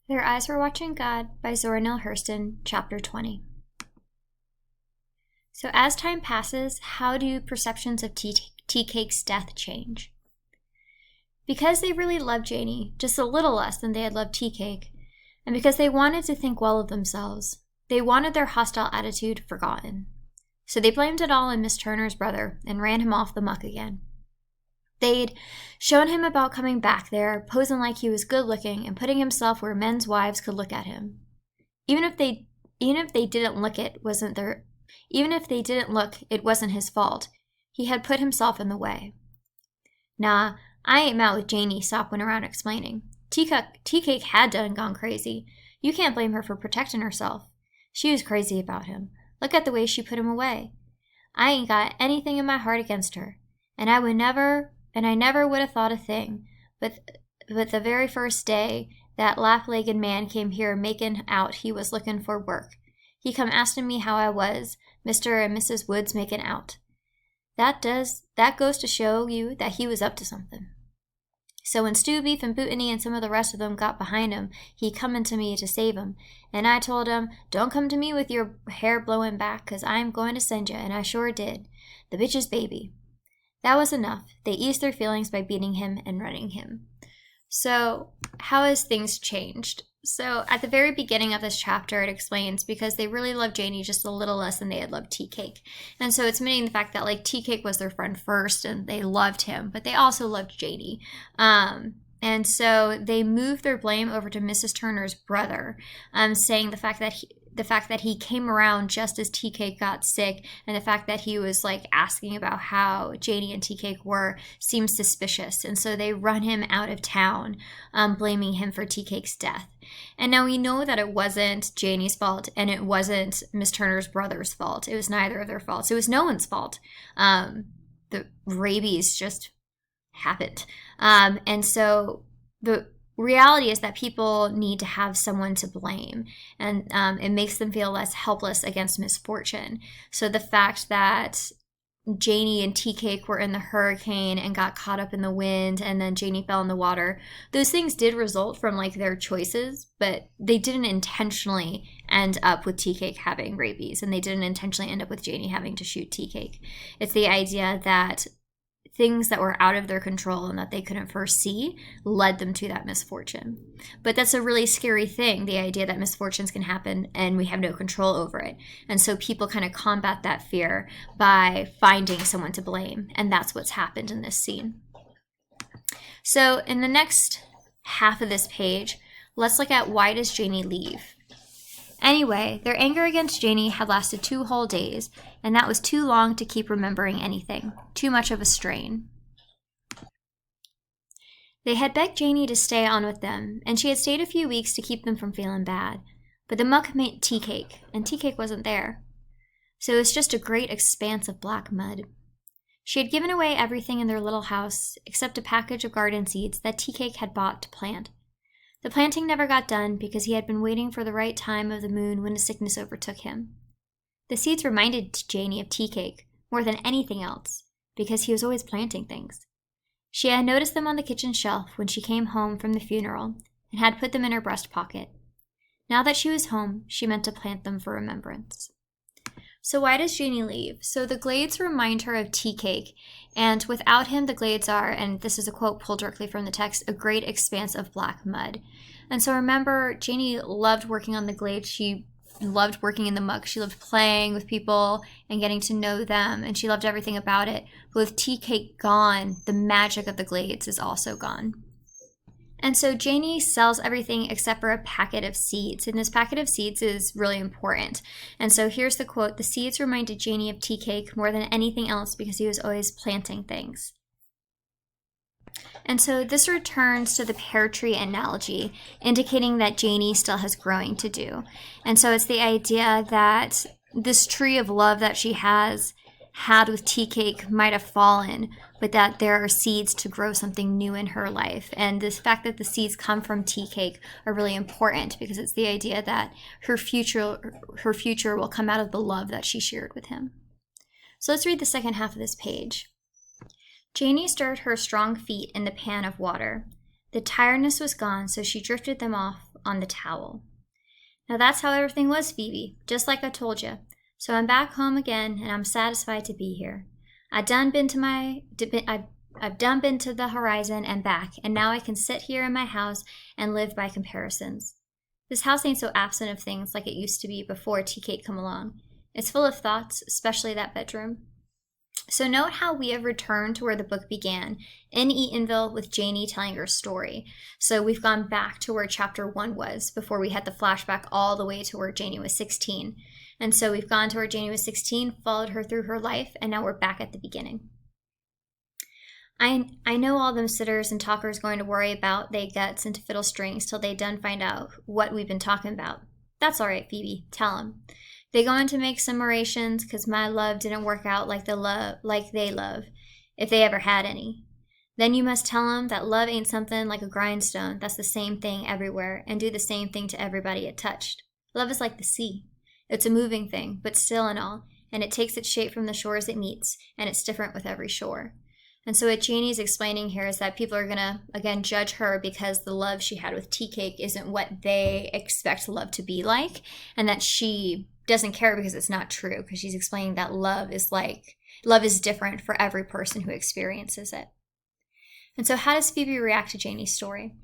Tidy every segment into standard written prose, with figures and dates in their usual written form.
Their Eyes Were Watching God by Zora Neale Hurston, Chapter 20. So as time passes, how do perceptions of Teacake's death change? Because they really loved Janie, just a little less than they had loved Teacake, and because they wanted to think well of themselves, they wanted their hostile attitude forgotten. So they blamed it all on Miss Turner's brother and ran him off the muck again. They'd shown him about coming back there, posing like he was good-looking and putting himself where men's wives could look at him. Even if they didn't look, it wasn't his fault. He had put himself in the way. Nah, I ain't mad with Janie, Sop went around explaining. Teacake had done gone crazy. You can't blame her for protecting herself. She was crazy about him. Look at the way she put him away. I ain't got anything in my heart against her, and I never would have thought a thing, but the very first day that laugh-legged man came here making out he was looking for work. He come asking me how I was, Mr. and Mrs. Woods making out. That goes to show you that he was up to something. So when Stew Beef and Bootany and some of the rest of them got behind him, he come to me to save him, and I told him, don't come to me with your hair blowing back, 'cause I'm going to send you, and I sure did. The bitch's baby. That was enough. They eased their feelings by beating him and running him. So how has things changed? So at the very beginning of this chapter, it explains because they really loved Janie just a little less than they had loved Teacake. And so it's admitting the fact that like Teacake was their friend first and they loved him, but they also loved Janie. And so they moved their blame over to Mrs. Turner's brother, saying the fact that he came around just as Teacake got sick, and the fact that he was like asking about how Janie and Teacake were seemed suspicious, and so they run him out of town, blaming him for Teacake's death. And now we know that it wasn't Janie's fault, and it wasn't Miss Turner's brother's fault. It was neither of their faults. It was no one's fault. The rabies just happened, and so the reality is that people need to have someone to blame, and it makes them feel less helpless against misfortune. So the fact that Janie and Teacake were in the hurricane and got caught up in the wind, and then Janie fell in the water, those things did result from like their choices, but they didn't intentionally end up with Teacake having rabies, and they didn't intentionally end up with Janie having to shoot Teacake. It's the idea that things that were out of their control and that they couldn't foresee led them to that misfortune. But that's a really scary thing, the idea that misfortunes can happen and we have no control over it. And so people kind of combat that fear by finding someone to blame. And that's what's happened in this scene. So in the next half of this page, let's look at why does Janie leave? Anyway, their anger against Janie had lasted 2 whole days, and that was too long to keep remembering anything. Too much of a strain. They had begged Janie to stay on with them, and she had stayed a few weeks to keep them from feeling bad. But the muck made Teacake, and Teacake wasn't there. So it was just a great expanse of black mud. She had given away everything in their little house, except a package of garden seeds that Teacake had bought to plant. The planting never got done because he had been waiting for the right time of the moon when a sickness overtook him. The seeds reminded Janie of Teacake more than anything else because he was always planting things. She had noticed them on the kitchen shelf when she came home from the funeral and had put them in her breast pocket. Now that she was home, she meant to plant them for remembrance. So why does Janie leave? So the glades remind her of Teacake, and without him the glades are, and this is a quote pulled directly from the text, a great expanse of black mud. And so remember, Janie loved working on the glades. She loved working in the muck. She loved playing with people and getting to know them, and she loved everything about it. But with Teacake gone, the magic of the glades is also gone. And so Janie sells everything except for a packet of seeds. And this packet of seeds is really important. And so here's the quote: the seeds reminded Janie of Teacake more than anything else because he was always planting things. And so this returns to the pear tree analogy, indicating that Janie still has growing to do. And so it's the idea that this tree of love that she had with Teacake might have fallen, but that there are seeds to grow something new in her life. And the fact that the seeds come from Teacake are really important because it's the idea that her future will come out of the love that she shared with him. So let's read the second half of this page. Janie stirred her strong feet in the pan of water. The tiredness was gone, so she drifted them off on the towel. Now that's how everything was, Phoebe, just like I told you. So I'm back home again, and I'm satisfied to be here. I've done been to the horizon and back, and now I can sit here in my house and live by comparisons. This house ain't so absent of things like it used to be before Teacake come along. It's full of thoughts, especially that bedroom. So note how we have returned to where the book began, in Eatonville with Janie telling her story. So we've gone back to where chapter 1 was before we had the flashback all the way to where Janie was 16. And so we've gone to where Janie was 16, followed her through her life, and now we're back at the beginning. I know all them sitters and talkers going to worry about they guts into fiddle strings till they done find out what we've been talking about. That's all right, Phoebe. Tell 'em. They going to make some orations because my love didn't work out like they love, if they ever had any. Then you must tell 'em that love ain't something like a grindstone that's the same thing everywhere and do the same thing to everybody it touched. Love is like the sea. It's a moving thing, but still and all, and it takes its shape from the shores it meets, and it's different with every shore. And so what Janie's explaining here is that people are going to, again, judge her because the love she had with Teacake isn't what they expect love to be like, and that she doesn't care because it's not true, because she's explaining that love is different for every person who experiences it. And so how does Phoebe react to Janie's story?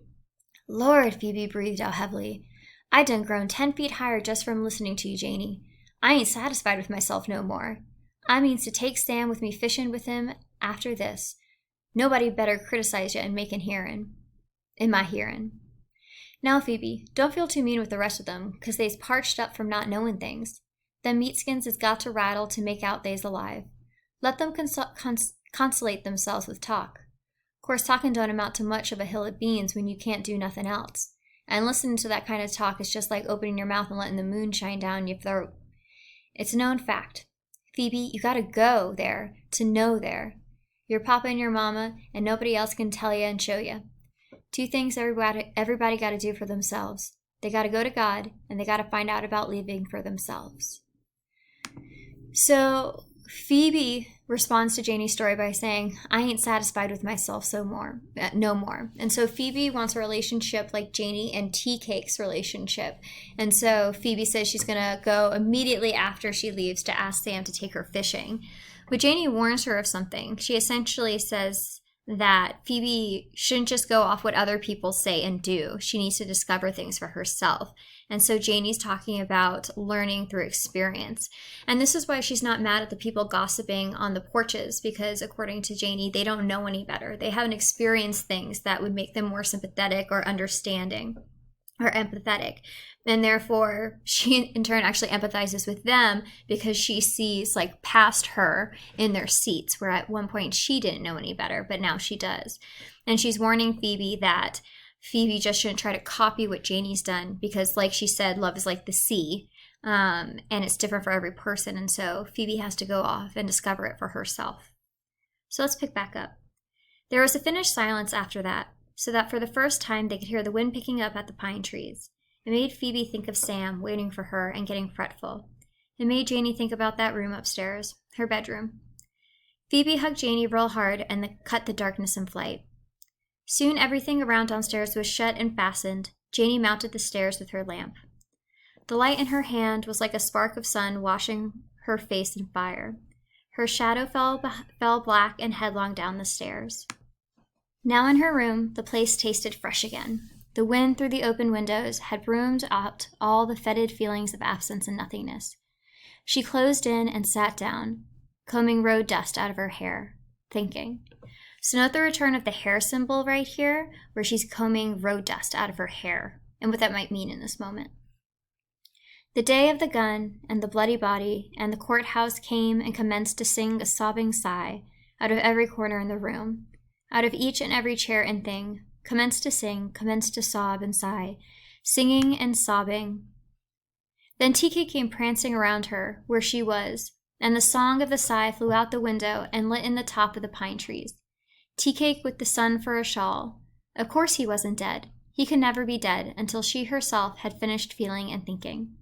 Lord, Phoebe breathed out heavily. I done grown 10 feet higher just from listening to you, Janie. I ain't satisfied with myself no more. I means to take Sam with me fishing with him after this. Nobody better criticize you and make in my hearing. Now, Phoebe, don't feel too mean with the rest of them, 'cause they's parched up from not knowing things. Them meatskins has got to rattle to make out they's alive. Let them consolate themselves with talk. Of course, talking don't amount to much of a hill of beans when you can't do nothing else. And listening to that kind of talk is just like opening your mouth and letting the moon shine down your throat. It's a known fact. Phoebe, you gotta go there to know there. Your papa and your mama, and nobody else can tell you and show you. 2 things everybody gotta do for themselves. They gotta go to God, and they gotta find out about living for themselves. So Phoebe responds to Janie's story by saying, I ain't satisfied with myself no more. And so Phoebe wants a relationship like Janie and Teacake's relationship. And so Phoebe says she's going to go immediately after she leaves to ask Sam to take her fishing. But Janie warns her of something. She essentially says that Phoebe shouldn't just go off what other people say and do. She needs to discover things for herself. And so Janie's talking about learning through experience. And this is why she's not mad at the people gossiping on the porches, because according to Janie, they don't know any better. They haven't experienced things that would make them more sympathetic or understanding or empathetic. And therefore, she in turn actually empathizes with them because she sees like past her in their seats, where at one point she didn't know any better, but now she does. And she's warning Phoebe that Phoebe just shouldn't try to copy what Janie's done because, like she said, love is like the sea, and it's different for every person. And so Phoebe has to go off and discover it for herself. So let's pick back up. There was a finished silence after that, so that for the first time they could hear the wind picking up at the pine trees. It made Phoebe think of Sam waiting for her and getting fretful. It made Janie think about that room upstairs, her bedroom. Phoebe hugged Janie real hard and cut the darkness in flight. Soon everything around downstairs was shut and fastened. Janie mounted the stairs with her lamp. The light in her hand was like a spark of sun washing her face in fire. Her shadow fell black and headlong down the stairs. Now in her room, the place tasted fresh again. The wind through the open windows had broomed out all the fetid feelings of absence and nothingness. She closed in and sat down, combing road dust out of her hair, thinking. So note the return of the hair symbol right here, where she's combing road dust out of her hair, and what that might mean in this moment. The day of the gun and the bloody body and the courthouse came and commenced to sing a sobbing sigh out of every corner in the room, out of each and every chair and thing, commenced to sing, commenced to sob and sigh, singing and sobbing. Then Teacake came prancing around her, where she was, and the song of the sigh flew out the window and lit in the top of the pine trees. Teacake with the sun for a shawl. Of course he wasn't dead. He could never be dead until she herself had finished feeling and thinking.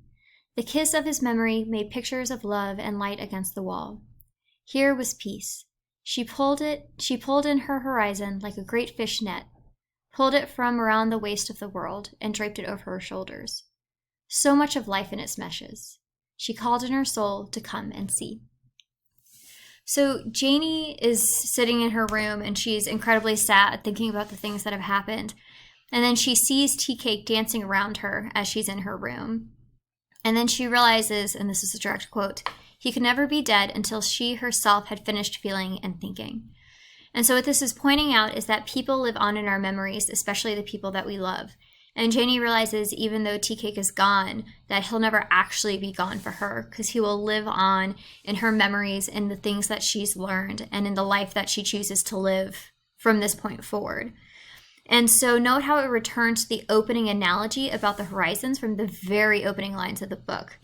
The kiss of his memory made pictures of love and light against the wall. Here was peace. She pulled in her horizon like a great fish net. pulled it from around the waist of the world, and draped it over her shoulders. So much of life in its meshes. She called in her soul to come and see. So Janie is sitting in her room, and she's incredibly sad, thinking about the things that have happened. And then she sees Teacake dancing around her as she's in her room. And then she realizes, and this is a direct quote, he could never be dead until she herself had finished feeling and thinking. And so what this is pointing out is that people live on in our memories, especially the people that we love. And Janie realizes even though Teacake is gone, that he'll never actually be gone for her, because he will live on in her memories and the things that she's learned and in the life that she chooses to live from this point forward. And so note how it returns to the opening analogy about the horizons from the very opening lines of the book.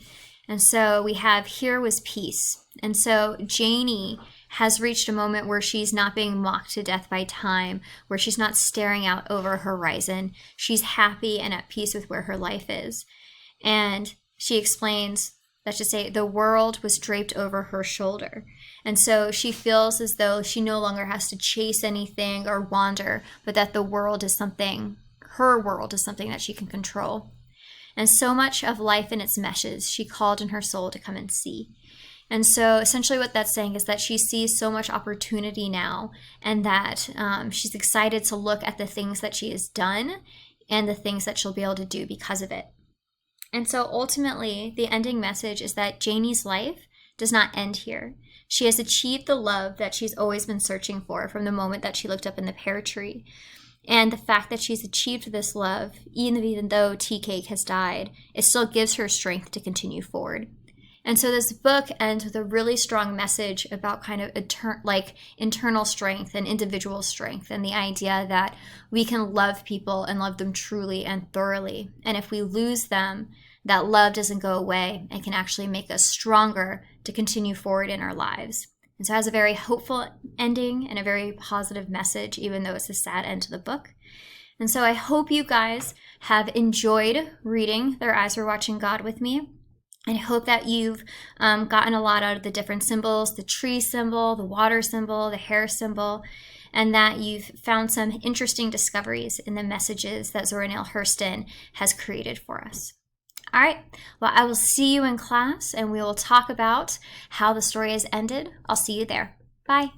And so we have, here was peace. And so Janie has reached a moment where she's not being mocked to death by time, where she's not staring out over a horizon. She's happy and at peace with where her life is. And she explains, let's just say, the world was draped over her shoulder. And so she feels as though she no longer has to chase anything or wander, but that the world is something, her world is something that she can control. And so much of life in its meshes, she called in her soul to come and see. And so essentially what that's saying is that she sees so much opportunity now, and that she's excited to look at the things that she has done and the things that she'll be able to do because of it. And so ultimately, the ending message is that Janie's life does not end here. She has achieved the love that she's always been searching for from the moment that she looked up in the pear tree. And the fact that she's achieved this love, even though Teacake has died, it still gives her strength to continue forward. And so this book ends with a really strong message about kind of internal strength and individual strength, and the idea that we can love people and love them truly and thoroughly. And if we lose them, that love doesn't go away and can actually make us stronger to continue forward in our lives. And so it has a very hopeful ending and a very positive message, even though it's a sad end to the book. And so I hope you guys have enjoyed reading Their Eyes Were Watching God with me. I hope that you've gotten a lot out of the different symbols, the tree symbol, the water symbol, the hair symbol, and that you've found some interesting discoveries in the messages that Zora Neale Hurston has created for us. All right, well, I will see you in class, and we will talk about how the story has ended. I'll see you there. Bye.